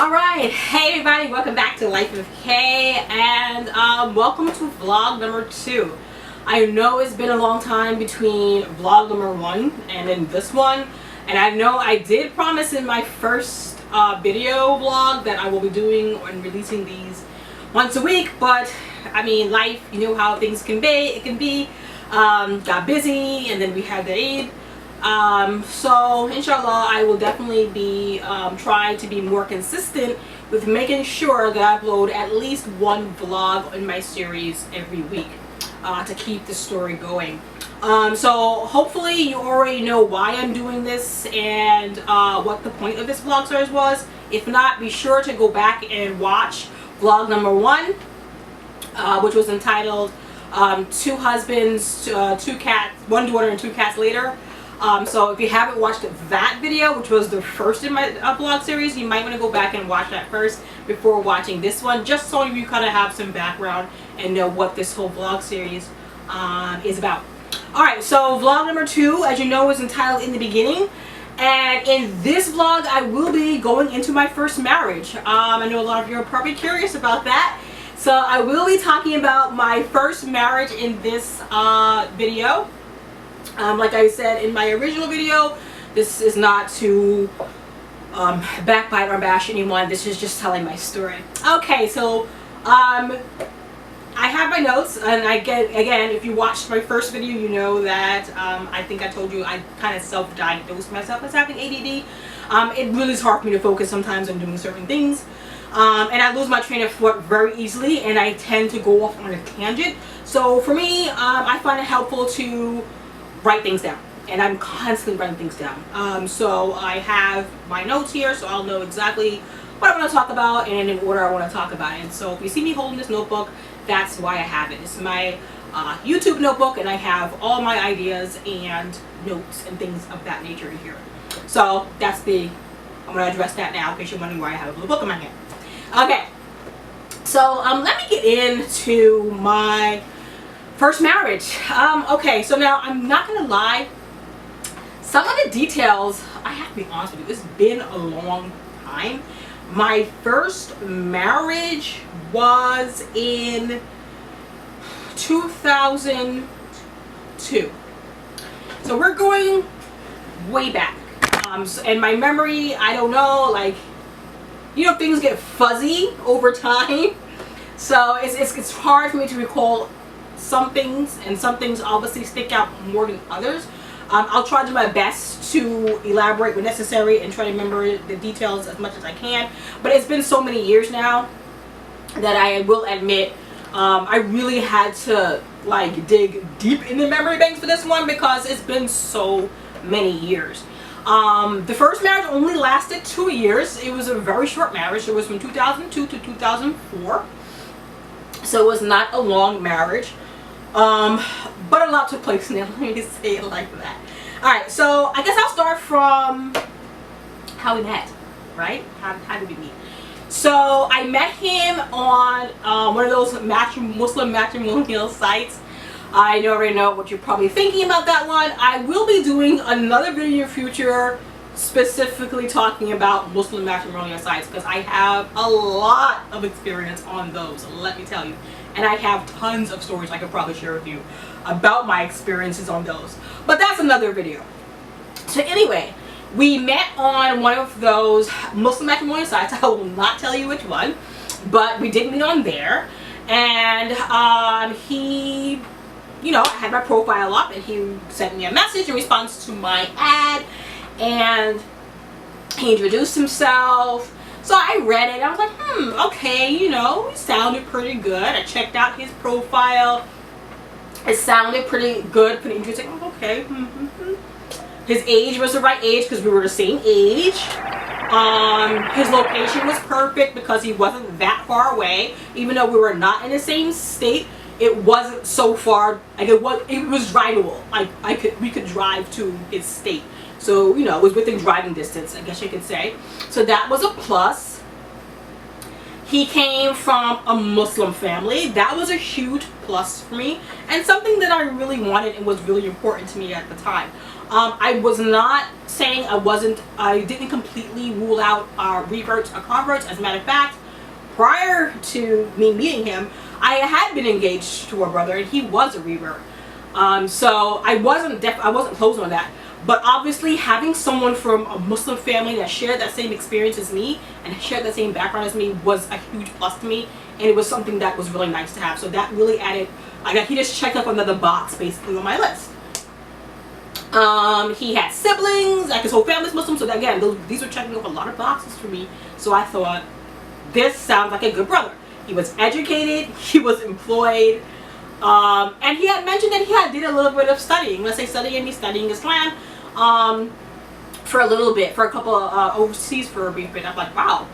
Alright, hey everybody, welcome back to Life of Kay, and welcome to vlog number 2. I know it's been a long time between vlog number 1 and then this one, and I know I did promise in my first video vlog that I will be doing and releasing these once a week, but I mean, life, you know how things can be. Got busy, and then we had the Eid. So inshallah, I will definitely be trying to be more consistent with making sure that I upload at least one vlog in my series every week to keep the story going. So hopefully you already know why I'm doing this and what the point of this vlog series was. If not, be sure to go back and watch vlog number 1, which was entitled 2 husbands, 2 cats, 1 daughter and 2 cats later. So if you haven't watched that video, which was the first in my vlog series, you might want to go back and watch that first before watching this one, just so you kind of have some background and know what this whole vlog series is about. Alright, so vlog number 2, as you know, is entitled In the Beginning. And in this vlog, I will be going into my first marriage. I know a lot of you are probably curious about that. So I will be talking about my first marriage in this video. Like I said in my original video, this is not to backbite or bash anyone. This is just telling my story. Okay, so I have my notes, and again, if you watched my first video, you know that I think I told you I kind of self-diagnosed myself as having ADD. It really is hard for me to focus sometimes on doing certain things. And I lose my train of thought very easily, and I tend to go off on a tangent. So for me, I find it helpful to write things down, and I'm constantly writing things down. So I have my notes here, so I'll know exactly what I want to talk about and in order I want to talk about it. So if you see me holding this notebook, that's why I have it. It's my YouTube notebook, and I have all my ideas and notes and things of that nature in here. So that's I'm going to address that now in case you're wondering why I have a little book in my hand. Okay, so let me get into my first marriage. Okay, so now I'm not gonna lie, some of the details, I have to be honest with you, it's been a long time. My first marriage was in 2002. So we're going way back. And my memory, I don't know, like, you know, things get fuzzy over time. So it's hard for me to recall some things, and some things obviously stick out more than others. I'll try to do my best to elaborate when necessary and try to remember the details as much as I can. But it's been so many years now that I will admit I really had to like dig deep in the memory banks for this one because it's been so many years. The first marriage only lasted 2 years. It was a very short marriage. It was from 2002 to 2004. So it was not a long marriage. But a lot took place now, let me say it like that. Alright, so I guess I'll start from how we met, right? How did we meet? So I met him on one of those Muslim matrimonial sites. I already know what you're probably thinking about that one. I will be doing another video in the future specifically talking about Muslim matrimonial sites because I have a lot of experience on those, let me tell you. And I have tons of stories I could probably share with you about my experiences on those. But that's another video. So anyway, we met on one of those Muslim matrimonial sites. I will not tell you which one, but we did meet on there. And he, you know, I had my profile up, and he sent me a message in response to my ad, and he introduced himself. So I read it. I was like, okay, you know, it sounded pretty good. I checked out his profile. It sounded pretty good, pretty interesting. Okay. His age was the right age because we were the same age. His location was perfect because he wasn't that far away. Even though we were not in the same state, it wasn't so far. Like it was drivable. Like we could drive to his state. So, you know, it was within driving distance, I guess you could say. So that was a plus. He came from a Muslim family. That was a huge plus for me, and something that I really wanted and was really important to me at the time. I was not saying I didn't completely rule out reverts or converts. As a matter of fact, prior to me meeting him, I had been engaged to a brother, and he was a revert. So I wasn't closed on that. But obviously, having someone from a Muslim family that shared that same experience as me and shared that same background as me was a huge plus to me, and it was something that was really nice to have. So that really added. He just checked off another box basically on my list. He had siblings, like his whole family's Muslim, so that, again, these were checking off a lot of boxes for me. So I thought, this sounds like a good brother. He was educated, he was employed, and he had mentioned that he did a little bit of studying. Let's say studying, he's studying Islam for a little bit, for a couple of overseas for a brief bit. I'm like, wow,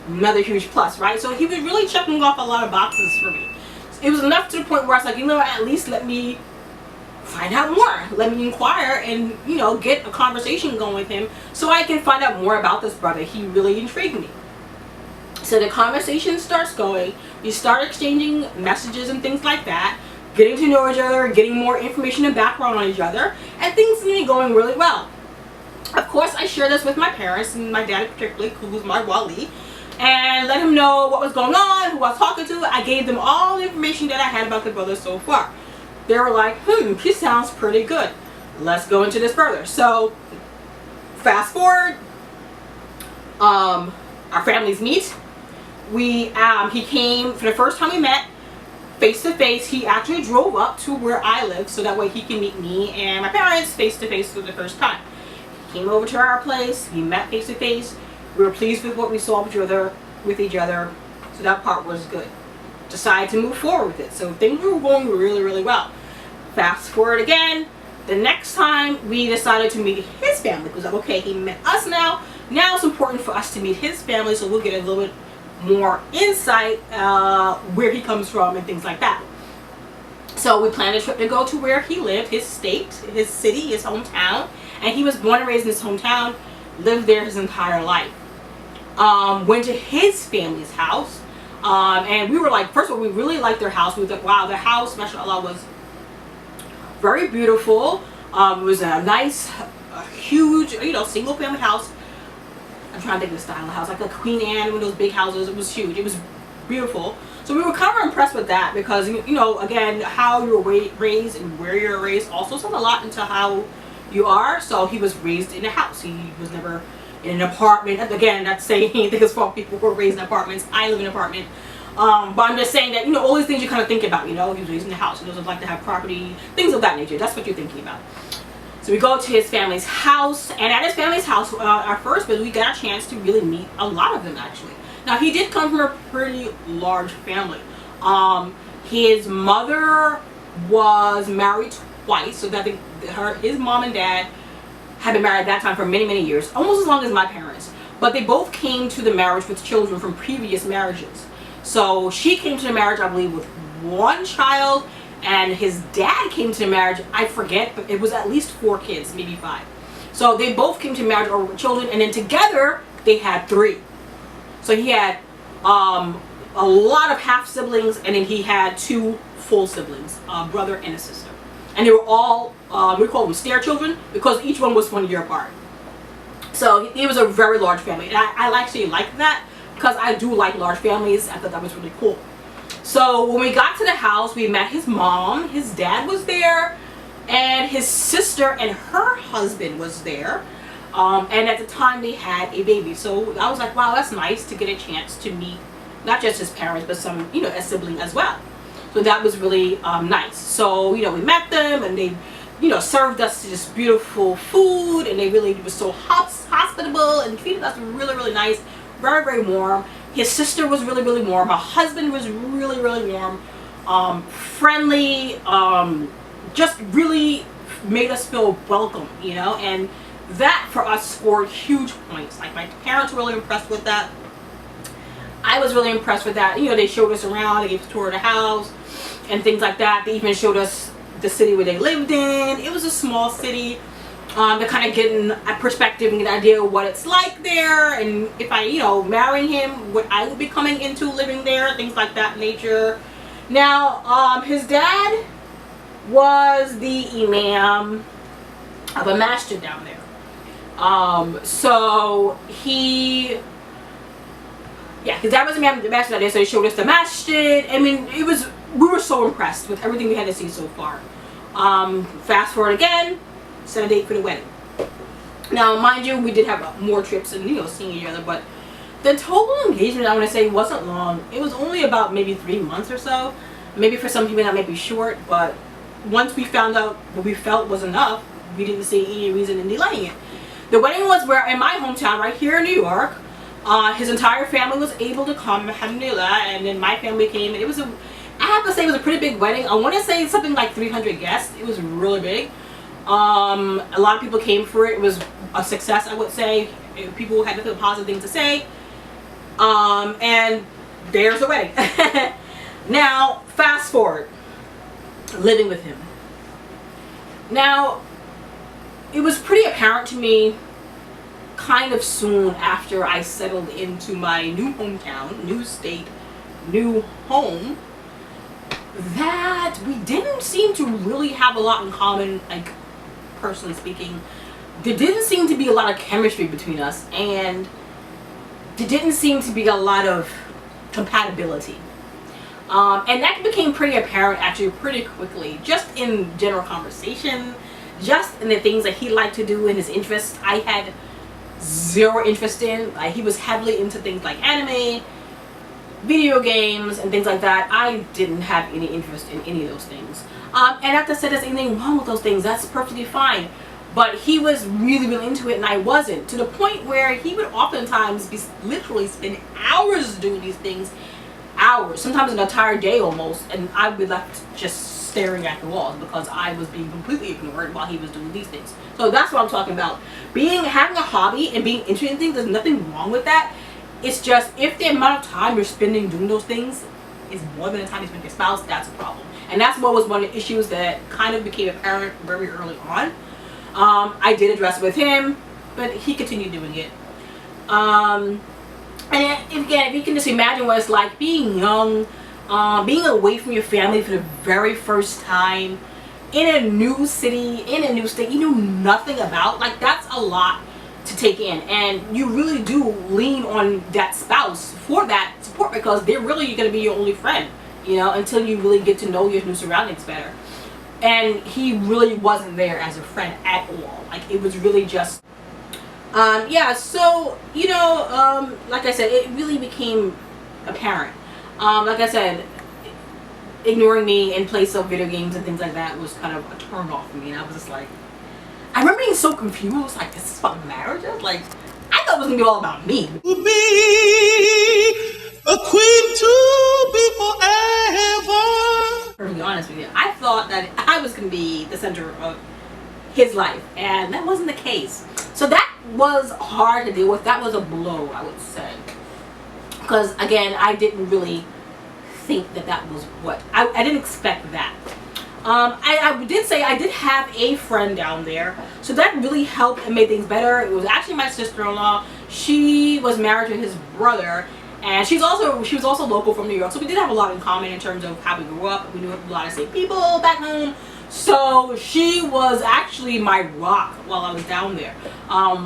another huge plus, right? So he was really checking off a lot of boxes for me. It was enough to the point where I was like, you know what, at least let me find out more. Let me inquire and, you know, get a conversation going with him so I can find out more about this brother. He really intrigued me. So the conversation starts going. We start exchanging messages and things like that, getting to know each other, getting more information and background on each other, and things seem to be going really well. Of course, I share this with my parents, and my dad particularly, who was my wali, and let him know what was going on, who I was talking to. I gave them all the information that I had about the brother so far. They were like, he sounds pretty good. Let's go into this further. So, fast forward, our families meet. He came, for the first time we met, face to face. He actually drove up to where I live so that way he can meet me and my parents face to face for the first time. He came over to our place, we met face to face. We were pleased with what we saw with each other, so that part was good. Decided to move forward with it. So things were going really, really well. Fast forward again, the next time we decided to meet his family. It was like, okay, he met us now. Now it's important for us to meet his family, so we'll get a little bit more insight where he comes from and things like that. So we planned a trip to go to where he lived, his state, his city, his hometown. And he was born and raised in his hometown, lived there his entire life. Went to his family's house. And we were like, first of all, we really liked their house. We were like, wow, their house, mashallah, was very beautiful. It was a nice, huge, single family house. I'm trying to think of the style of the house, like a Queen Anne, one of those big houses. It was huge. It was beautiful. So we were kind of impressed with that because, again, how you were raised and where you were raised also says a lot into how you are. So he was raised in a house. He was never in an apartment. Again, not saying anything is for people who are raised in apartments. I live in an apartment. But I'm just saying that, all these things you kind of think about, he was raised in a house. He doesn't like to have property, things of that nature. That's what you're thinking about. So we go to his family's house, and at his family's house, our first visit, we got a chance to really meet a lot of them, actually. Now, he did come from a pretty large family. His mother was married twice, so that his mom and dad had been married at that time for many, many years, almost as long as my parents. But they both came to the marriage with children from previous marriages. So she came to the marriage, I believe, with one child, and his dad came to the marriage, I forget, but it was at least 4 kids, maybe 5. So they both came to marriage over children, and then together they had 3. So he had a lot of half siblings, and then he had 2 full siblings, a brother and a sister. And they were all, we call them stair children, because each one was 1 year apart. So he was a very large family, and I actually like that, because I do like large families. I thought that was really cool. So when we got to the house, we met his mom, his dad was there, and his sister and her husband was there. And at the time they had a baby. So I was like, wow, that's nice to get a chance to meet not just his parents, but some, a sibling as well. So that was really nice. So, we met them, and they, served us this beautiful food, and they really were so hospitable and treated us really, really nice, very, very warm. His sister was really, really warm. Her husband was really, really warm, friendly, just really made us feel welcome, and that for us scored huge points. Like, my parents were really impressed with that. I was really impressed with that. They showed us around, they gave us a tour of the house and things like that. They even showed us the city where they lived in. It was a small city. To kind of get a perspective and get an idea of what it's like there, and if I, marrying him, what I would be coming into living there, things like that nature. Now, his dad was the imam of a masjid down there. So he, yeah, his dad was a masjid that day, so he showed us the masjid. I mean, we were so impressed with everything we had to see so far. Fast forward again, set a date for the wedding. Now, mind you, we did have more trips and, you know, seeing each other, but the total engagement, I want to say, wasn't long. It was only about maybe 3 months or so. Maybe for some people that might be short, but once we found out what we felt was enough, we didn't see any reason in delaying it. The wedding was in my hometown, right here in New York. His entire family was able to come, alhamdulillah, and then my family came, and I have to say it was a pretty big wedding. I want to say something like 300 guests. It was really big. A lot of people came for it. It was a success, I would say. People had nothing positive things to say. And there's the wedding. Now, fast forward. Living with him. Now, it was pretty apparent to me kind of soon after I settled into my new hometown, new state, new home, that we didn't seem to really have a lot in common, like, personally speaking. There didn't seem to be a lot of chemistry between us, and there didn't seem to be a lot of compatibility. And that became pretty apparent actually pretty quickly, just in general conversation, just in the things that he liked to do and his interests. I had zero interest in. He was heavily into things like anime, video games, and things like that. I didn't have any interest in any of those things. And not to say there's anything wrong with those things, that's perfectly fine. But he was really, really into it, and I wasn't. To the point where he would oftentimes literally spend hours doing these things. Hours, sometimes an entire day almost, and I would be left just staring at the walls because I was being completely ignored while he was doing these things. So that's what I'm talking about. Having a hobby and being interested in things, there's nothing wrong with that. It's just, if the amount of time you're spending doing those things is more than the time you spend with your spouse, that's a problem. And that's what was one of the issues that kind of became apparent very early on. I did address it with him, but he continued doing it. And again, if you can just imagine what it's like being young, being away from your family for the very first time, in a new city, in a new state you know nothing about, like, that's a lot to take in. And you really do lean on that spouse for that support, because they're really going to be your only friend, you know, until you really get to know your new surroundings better. And he really wasn't there as a friend at all. Like, it was really just yeah, so, you know, like I said, it really became apparent. Like I said, ignoring me in place of video games and things like that was kind of a turn off for me. And I was just like, I remember being so confused, like, this is about marriages? Like, I thought it was going to be all about me. To be a queen to be forever. To be honest with you, I thought that I was going to be the center of his life, and that wasn't the case. So that was hard to deal with. That was a blow, I would say, because again, I didn't really think that was what I didn't expect that. I did say I did have a friend down there, so that really helped and made things better. It was actually my sister-in-law. She was married to his brother, and she was also local from New York, so we did have a lot in common in terms of how we grew up. We knew a lot of the same people back home. So she was actually my rock while I was down there.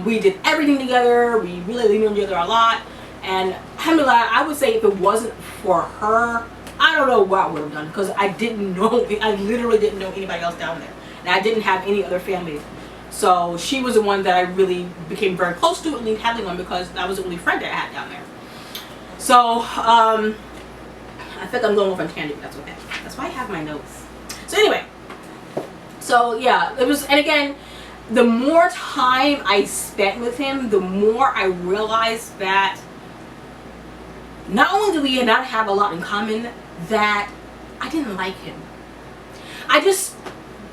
We did everything together. We really leaned on each other a lot. And alhamdulillah, I would say if it wasn't for her, I don't know what I would have done, because I literally didn't know anybody else down there. And I didn't have any other family. So she was the one that I really became very close to and leaned heavily on, because that was the only friend that I had down there. So, I think I'm going off on tangent, but that's okay. That's why I have my notes. So anyway. So yeah, it was, and again, the more time I spent with him, the more I realized that not only do we not have a lot in common, that I didn't like him. I just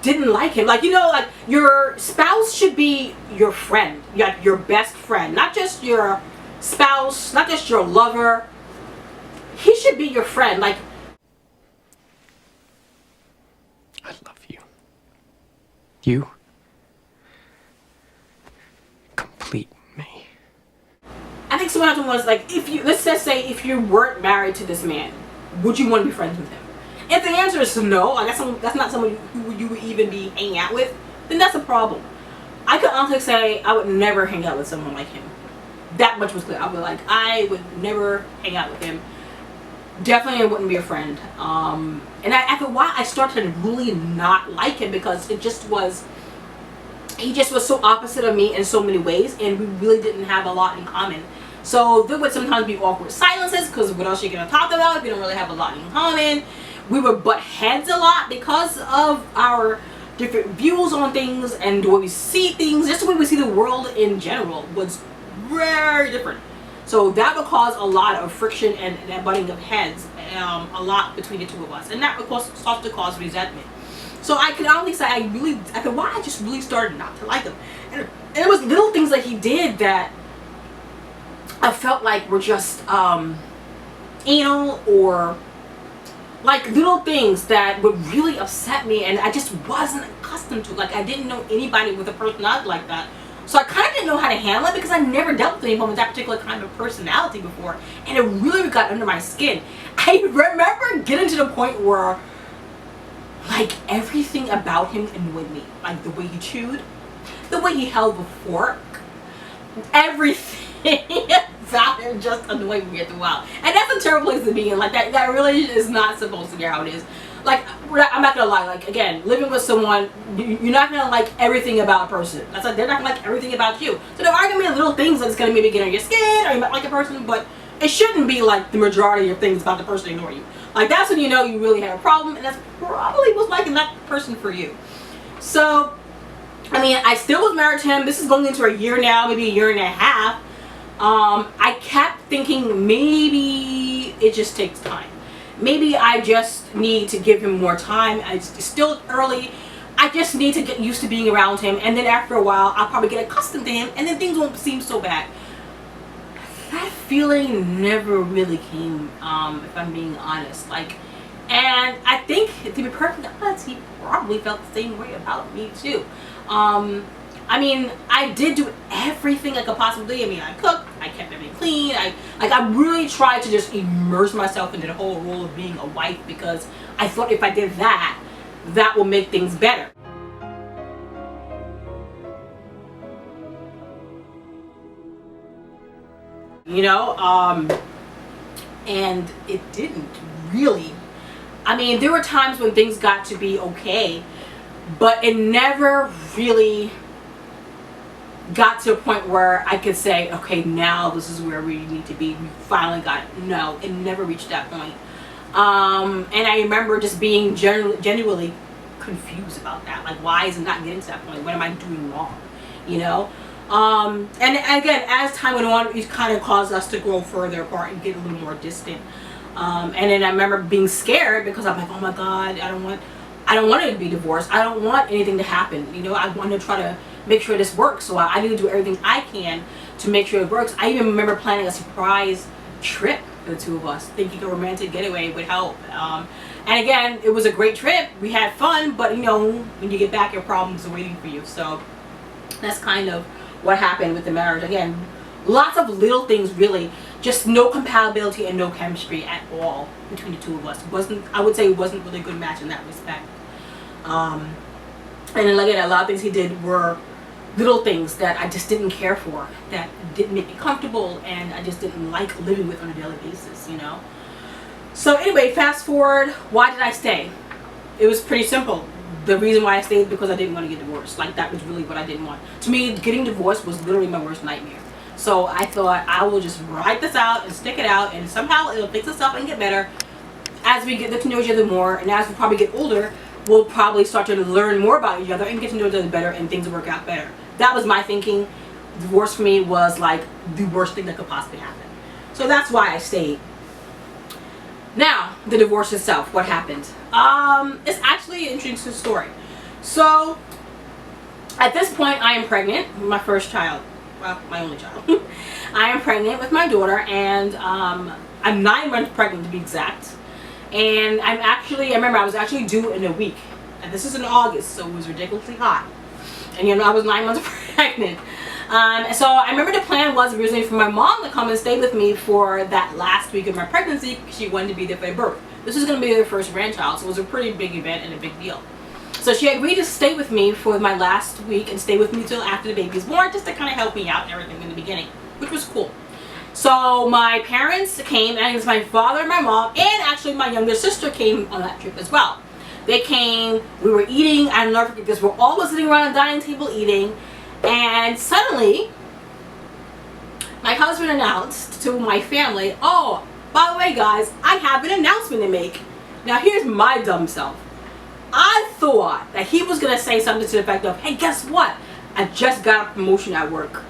didn't like him. Like, you know, like, your spouse should be your friend, your best friend, not just your spouse, not just your lover. He should be your friend. Like, I love you. You complete me. I think someone else was like, let's just say if you weren't married to this man, would you want to be friends with him? If the answer is no, like that's not someone who you would even be hanging out with, then that's a problem. I could honestly say I would never hang out with someone like him. That much was clear. I would never hang out with him. Definitely wouldn't be a friend. And after a while I started to really not like him because he just was so opposite of me in so many ways, and we really didn't have a lot in common. So there would sometimes be awkward silences because what else are you going to talk about if you don't really have a lot in common? We would butt heads a lot because of our different views on things and the way we see things. Just the way we see the world in general was very different. So that would cause a lot of friction and that butting of heads a lot between the two of us. And that of course starts to cause resentment. So I can honestly say after a while I just really started not to like him. And it was little things that he did that I felt like were just anal, or like little things that would really upset me, and I just wasn't accustomed to. Like I didn't know anybody with a personality like that. So I kind of didn't know how to handle it because I never dealt with anyone with that particular kind of personality before, and it really got under my skin. I remember getting to the point where like everything about him annoyed me. Like the way he chewed, the way he held the fork, everything about him just annoyed me after a while. And that's a terrible place to be in. Like that really is not supposed to be how it is. Like, I'm not gonna lie, like again, living with someone, you're not gonna like everything about a person. That's like, they're not gonna like everything about you. So there are gonna be little things that's gonna maybe get on your skin, or you might like a person, but it shouldn't be like the majority of things about the person ignore you. Like that's when you know you really have a problem, and that's probably was like that person for you. So I mean, I still was married to him. This is going into a year now, maybe a year and a half. I kept thinking maybe it just takes time. Maybe I just need to give him more time. It's still early. I just need to get used to being around him, and then after a while I'll probably get accustomed to him, and then things won't seem so bad. That feeling never really came, if I'm being honest. Like, and I think, to be perfectly honest, he probably felt the same way about me too. I mean, I did do everything I could possibly do. I mean, I cooked, I kept everything clean. I really tried to just immerse myself into the whole role of being a wife, because I thought if I did that, that will make things better. You know, and it didn't really. I mean, there were times when things got to be okay, but it never really got to a point where I could say, okay, now this is where we need to be. We finally got it. No, it never reached that point. And I remember just being genuinely confused about that. Like, why is it not getting to that point? What am I doing wrong? You know? And again, as time went on, it kind of caused us to grow further apart and get a little more distant. And then I remember being scared because I'm like, oh my God, I don't want it to be divorced. I don't want anything to happen. You know, I want to try to make sure this works. So I need to do everything I can to make sure it works. I even remember planning a surprise trip for the two of us, thinking a romantic getaway would help. And again, it was a great trip. We had fun, but you know, when you get back, your problems are waiting for you. So that's kind of what happened with the marriage. Again, lots of little things, really, just no compatibility and no chemistry at all between the two of us. I would say it wasn't really a good match in that respect. And then again, a lot of things he did were little things that I just didn't care for, that didn't make me comfortable, and I just didn't like living with on a daily basis, you know. So anyway, fast forward, why did I stay? It was pretty simple. The reason why I stayed is because I didn't want to get divorced. Like, that was really what I didn't want. To me, getting divorced was literally my worst nightmare. So I thought I will just ride this out and stick it out, and somehow it'll fix itself and get better as we get to know each other more, and as we probably get older, we'll probably start to learn more about each other and get to know each other better, and things will work out better. That was my thinking. Divorce for me was like the worst thing that could possibly happen. So that's why I stayed. Now, the divorce itself, what happened? It's actually an interesting story. So, at this point, I am pregnant with my first child. Well, my only child. I am pregnant with my daughter, and I'm 9 months pregnant to be exact. And I remember I was actually due in a week. And this is in August, so it was ridiculously hot. And you know, I was 9 months pregnant. So I remember the plan was originally for my mom to come and stay with me for that last week of my pregnancy. She wanted to be there for the birth. This was going to be their first grandchild, so it was a pretty big event and a big deal. So So she agreed to stay with me for my last week and stay with me till after the baby's born, just to kind of help me out and everything in the beginning, which was cool. So my parents came, and it was my father and my mom, and actually my younger sister came on that trip as well. They came, we were eating, I'll never forget this, we're all sitting around the dining table eating, and suddenly my husband announced to my family, oh, by the way guys, I have an announcement to make. Now here's my dumb self. I thought that he was going to say something to the effect of, hey, guess what? I just got a promotion at work.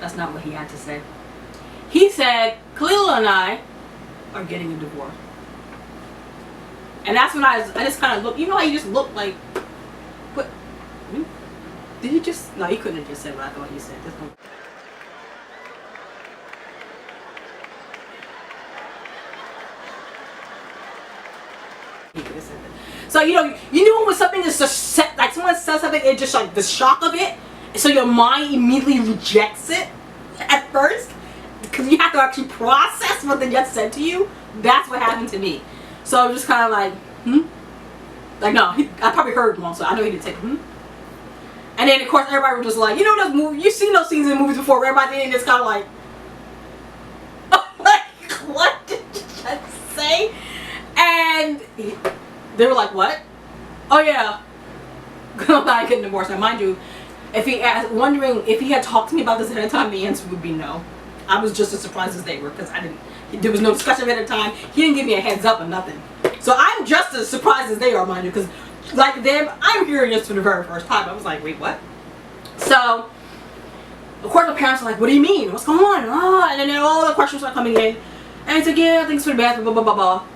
That's not what he had to say. He said, Khalil and I are getting a divorce. And that's when I just kind of looked, you know how you just look like, what? Did you just, no, you couldn't have just said what I thought you said. So you know when something is just set, like someone says something, it just like the shock of it, so your mind immediately rejects it at first because you have to actually process what they just said to you. That's what happened to me. So I'm just kind of like, like no, I probably heard one, so I know he didn't say And then of course everybody was just like, you know those movies, you've seen those scenes in movies before, where everybody in just kind of like, like what did you just say? And they were like, what? Oh yeah, I'm getting divorced. Now mind you, if he asked, wondering if he had talked to me about this ahead of time, the answer would be no. I was just as surprised as they were because there was no discussion ahead of time. He didn't give me a heads up or nothing. So I'm just as surprised as they are, mind you, because like them, I'm hearing this for the very first time. I was like, wait, what? So of course my parents were like, what do you mean? What's going on? Oh, and then all the questions are coming in. And I said, yeah, I think it's for the bathroom, blah, blah, blah, blah.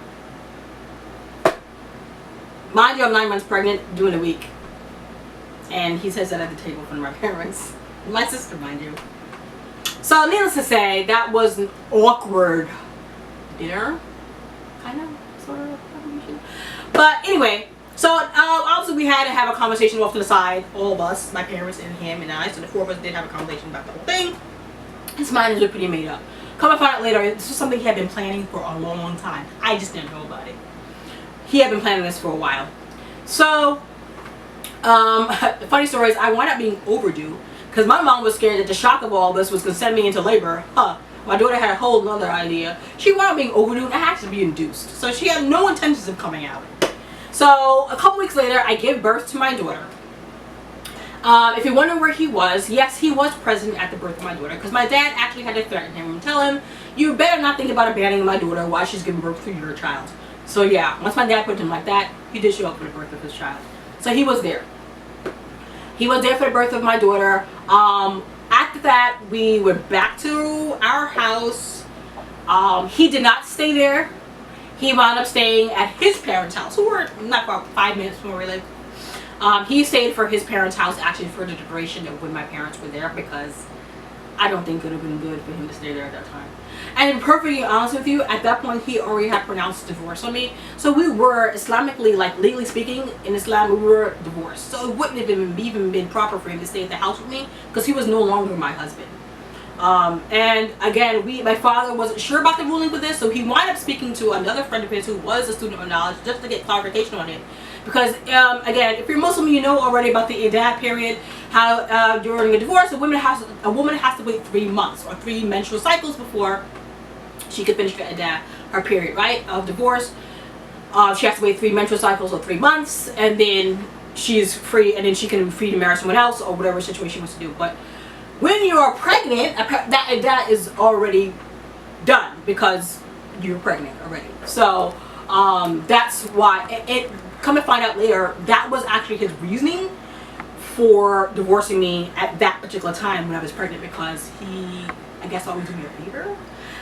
Mind you, I'm 9 months pregnant, doing a week. And he says that at the table in front of my parents. My sister, mind you. So needless to say, that was an awkward dinner. Kind of, sort of. But anyway, so obviously we had to have a conversation off to the side. All of us, my parents and him and I. So the four of us did have a conversation about the whole thing. His mind was pretty made up. Come to find out later, this was something he had been planning for a long, long time. I just didn't know about it. He had been planning this for a while. So, the funny story is I wound up being overdue because my mom was scared that the shock of all this was going to send me into labor. My daughter had a whole other idea. She wound up being overdue and I had to be induced. So she had no intentions of coming out. So a couple weeks later, I gave birth to my daughter. If you're wondering where he was, yes, he was present at the birth of my daughter because my dad actually had to threaten him and tell him, you better not think about abandoning my daughter while she's giving birth to your child. So yeah, once my dad put him like that, he did show up for the birth of his child. So he was there. He was there for the birth of my daughter. After that, we went back to our house. He did not stay there. He wound up staying at his parents' house, who were not about 5 minutes from where we lived. He stayed for his parents' house actually for the duration of when my parents were there because I don't think it would have been good for him to stay there at that time. And to be perfectly honest with you, at that point he already had pronounced divorce on me. So we were Islamically, like legally speaking, in Islam we were divorced. So it wouldn't have even been proper for him to stay at the house with me because he was no longer my husband. And again, my father wasn't sure about the ruling with this, so he wound up speaking to another friend of his who was a student of knowledge just to get clarification on it. Because again, if you're Muslim, you know already about the iddah period, how during a divorce a woman has to wait 3 months or 3 menstrual cycles before she could finish the iddah, her period, right, of divorce. She has to wait 3 menstrual cycles or 3 months, and then she's free, and then she can be free to marry someone else or whatever situation she wants to do. But when you are pregnant, that is already done because you're pregnant already. So that's why it come to find out later, that was actually his reasoning for divorcing me at that particular time when I was pregnant, because he, I guess, always do me a favor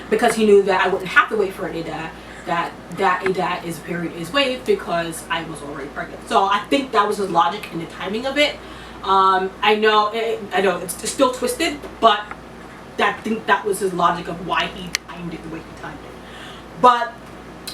because he knew that I wouldn't have to wait for an iddah, that iddah is period is waived because I was already pregnant. So I think that was his logic in the timing of it. I know it's still twisted, but I think that was his logic of why he timed it the way he timed it. But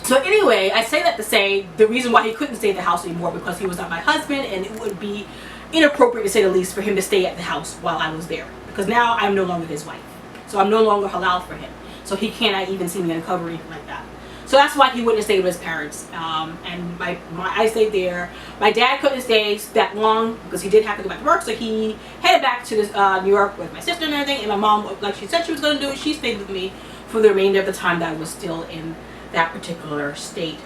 so anyway, I say that to say the reason why he couldn't stay at the house anymore because he was not my husband, and it would be inappropriate to say the least for him to stay at the house while I was there, because now I'm no longer his wife, so I'm no longer halal for him, so he cannot even see me uncover anything like that. So that's why he wouldn't stay with his parents. And I stayed there. My dad couldn't stay that long because he did have to go back to work. So he headed back to New York with my sister and everything. And my mom, like she said she was going to do, she stayed with me for the remainder of the time that I was still in that particular state.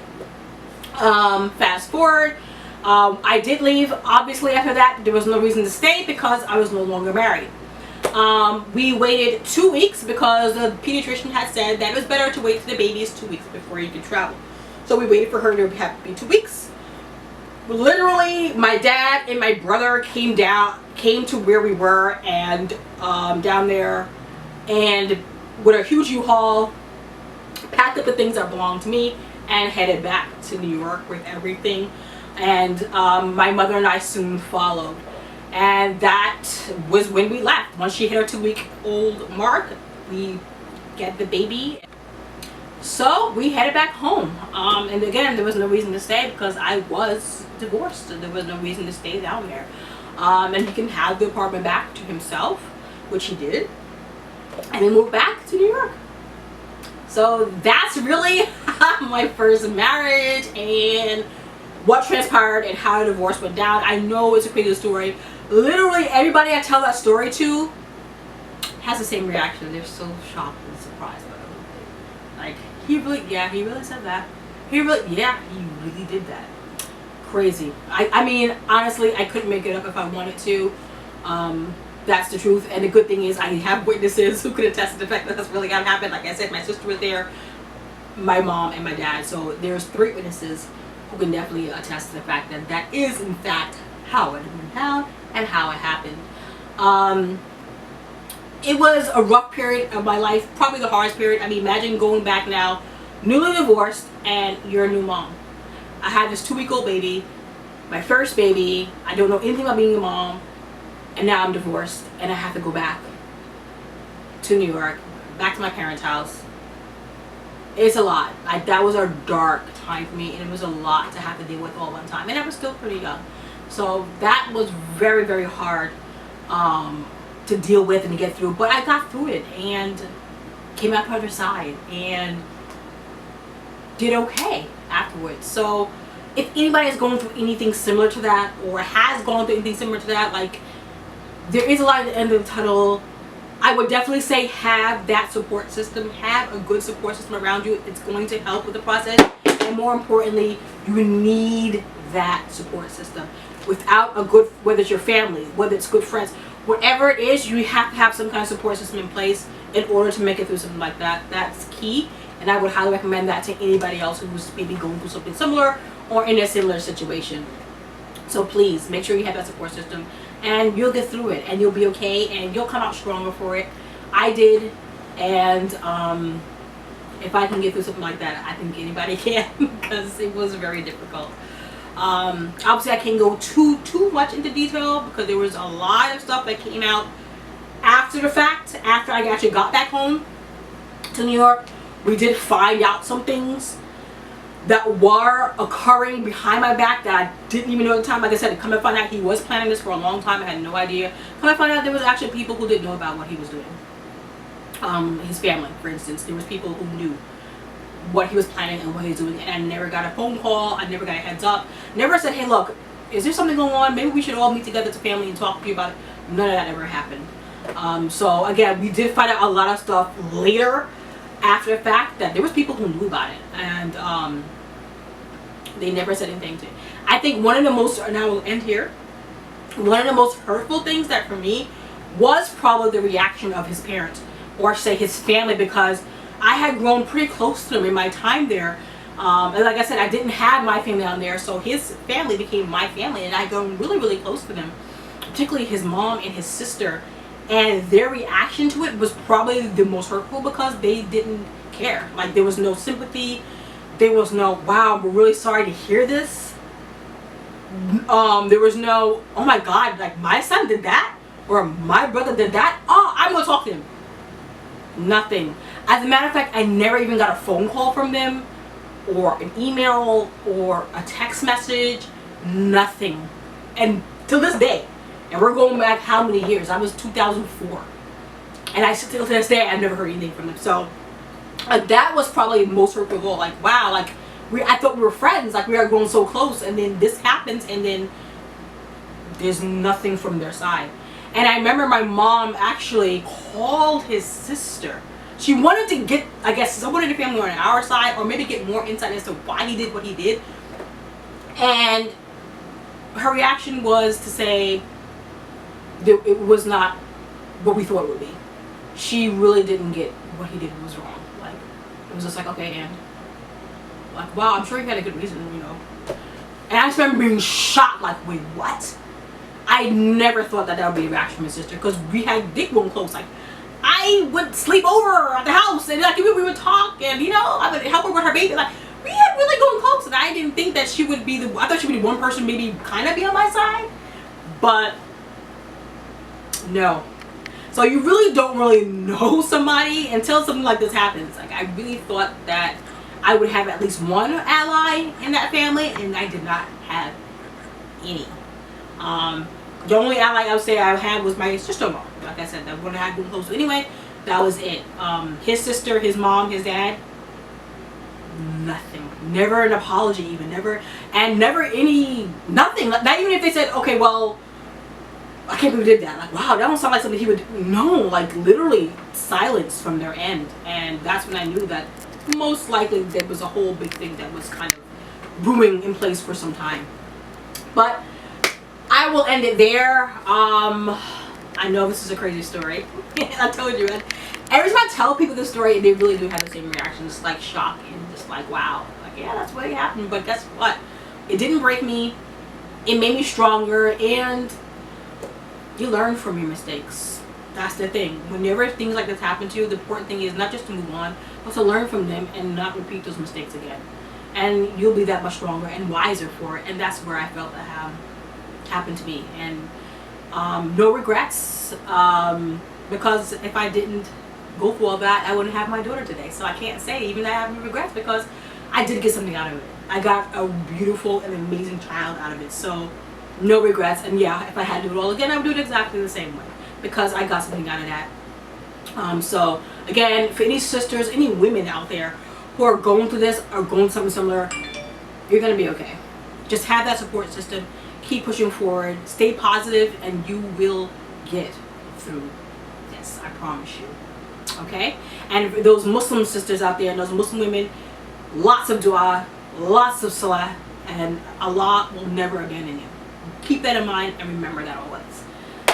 Fast forward. I did leave, obviously, after that. There was no reason to stay because I was no longer married. We waited 2 weeks because the pediatrician had said that it was better to wait for the babies 2 weeks before you could travel. So we waited for her to have to be 2 weeks. Literally, my dad and my brother came to where we were and down there, and with a huge U-Haul, packed up the things that belonged to me and headed back to New York with everything. And my mother and I soon followed. And that was when we left. Once she hit her 2-week-old mark, we get the baby. So we headed back home. And again, there was no reason to stay because I was divorced. So there was no reason to stay down there. And he can have the apartment back to himself, which he did. And we moved back to New York. So that's really my first marriage and what transpired and how the divorce went down. I know it's a crazy story. Literally everybody I tell that story to has the same reaction. They're so shocked and surprised by the whole thing. Like, he really said that. He really did that. Crazy. I mean, honestly, I couldn't make it up if I wanted to. That's the truth. And the good thing is I have witnesses who could attest to the fact that that's really gonna happen. Like I said, my sister was there, my mom, and my dad. So there's 3 witnesses who can definitely attest to the fact that that is in fact how it went down and how it happened. It was a rough period of my life, probably the hardest period. I mean, imagine going back now, newly divorced, and you're a new mom. I had this 2-week-old baby, my first baby. I don't know anything about being a mom, and now I'm divorced, and I have to go back to New York, back to my parents' house. It's a lot. That was a dark time for me, and it was a lot to have to deal with all one time, and I was still pretty young. So that was very, very hard to deal with and to get through. But I got through it and came out the other side and did okay afterwards. So if anybody is going through anything similar to that or has gone through anything similar to that, like, there is a light at the end of the tunnel. I would definitely say have that support system. Have a good support system around you. It's going to help with the process. And more importantly, you need that support system. Without a good, whether it's your family, whether it's good friends, whatever it is, you have to have some kind of support system in place in order to make it through something like that. That's key. And I would highly recommend that to anybody else who's maybe going through something similar or in a similar situation. So please make sure you have that support system, and you'll get through it, and you'll be okay, and you'll come out stronger for it. I did, and if I can get through something like that, I think anybody can, because it was very difficult. Obviously I can't go too much into detail because there was a lot of stuff that came out after the fact. After I actually got back home to New York, we did find out some things that were occurring behind my back that I didn't even know at the time. Like I said, come to find out he was planning this for a long time. I had no idea. Come to find out there was actually people who didn't know about what he was doing. His family, for instance, there was people who knew what he was planning and what he was doing, and I never got a phone call. I never got a heads up. Never said, hey, look, is there something going on? Maybe we should all meet together as a family and talk to you about it. None of that ever happened. So again, we did find out a lot of stuff later after the fact that there was people who knew about it, and they never said anything to me. I think one of the most, and I will end here, one of the most hurtful things that for me was probably the reaction of his parents, or say his family, because I had grown pretty close to him in my time there. And like I said, I didn't have my family down there, so his family became my family, and I got really, really close to them, particularly his mom and his sister. And their reaction to it was probably the most hurtful because they didn't care. Like, there was no sympathy. There was no, wow, we're really sorry to hear this. There was no, oh my God, like my son did that, or my brother did that. Oh, I'm gonna talk to him. Nothing. As a matter of fact, I never even got a phone call from them, or an email, or a text message. Nothing. And till this day, and we're going back how many years? I was 2004, and I still to this day I've never heard anything from them. So Like, that was probably most hurtful of all. Like, wow, like, I thought we were friends, like we are growing so close, and then this happens, and then there's nothing from their side. And I remember my mom actually called his sister. She wanted to get, I guess, someone in the family on our side, or maybe get more insight as to why he did what he did. And her reaction was to say that it was not what we thought it would be. She really didn't get what he did was wrong. Like, it was just like, okay, and like, wow, I'm sure he had a good reason, you know. And I just remember being shocked, like, wait, what? I never thought that would be a reaction from his sister, because we had dick grown close. Like, I would sleep over at the house, and like we would talk, and you know, I would help her with her baby. Like, we had really grown close, and I didn't think that she would be I thought she would be one person, maybe kind of be on my side, but no. So you really don't really know somebody until something like this happens. Like, I really thought that I would have at least one ally in that family, and I did not have any. The only ally I would say I had was my sister-in-law. Like I said, that one I had been close to anyway. That was it. His sister, his mom, his dad, nothing. Never an apology, even never any nothing. Like, not even if they said, okay, well, I can't believe we did that. Like, wow, that don't sound like something he would. No, like literally silence from their end, and that's when I knew that most likely there was a whole big thing that was kind of brewing in place for some time. But I will end it there. I know this is a crazy story. I told you. Every time I tell people this story, they really do have the same reactions, like shock and just like, wow, like, yeah, that's what happened. But guess what? It didn't break me. It made me stronger, and you learn from your mistakes. That's the thing. Whenever things like this happen to you, the important thing is not just to move on, but to learn from them and not repeat those mistakes again. And you'll be that much stronger and wiser for it. And that's where I felt that happened to me. And no regrets, because if I didn't go through all that, I wouldn't have my daughter today. So I can't say even that I have regrets, because I did get something out of it. I got a beautiful and amazing child out of it. So no regrets. And yeah, if I had to do it all again, I would do it exactly the same way, because I got something out of that. So again, for any sisters, any women out there who are going through this or going through something similar, you're going to be okay. Just have that support system. Keep pushing forward. Stay positive, and you will get through this. I promise you. Okay? And for those Muslim sisters out there and those Muslim women, lots of dua, lots of salah, and Allah will never abandon you. Keep that in mind and remember that always.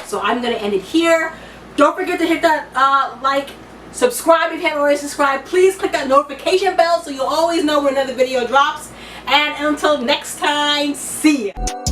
So I'm going to end it here. Don't forget to hit that like, subscribe if you haven't already subscribed. Please click that notification bell so you'll always know when another video drops. And until next time, see ya.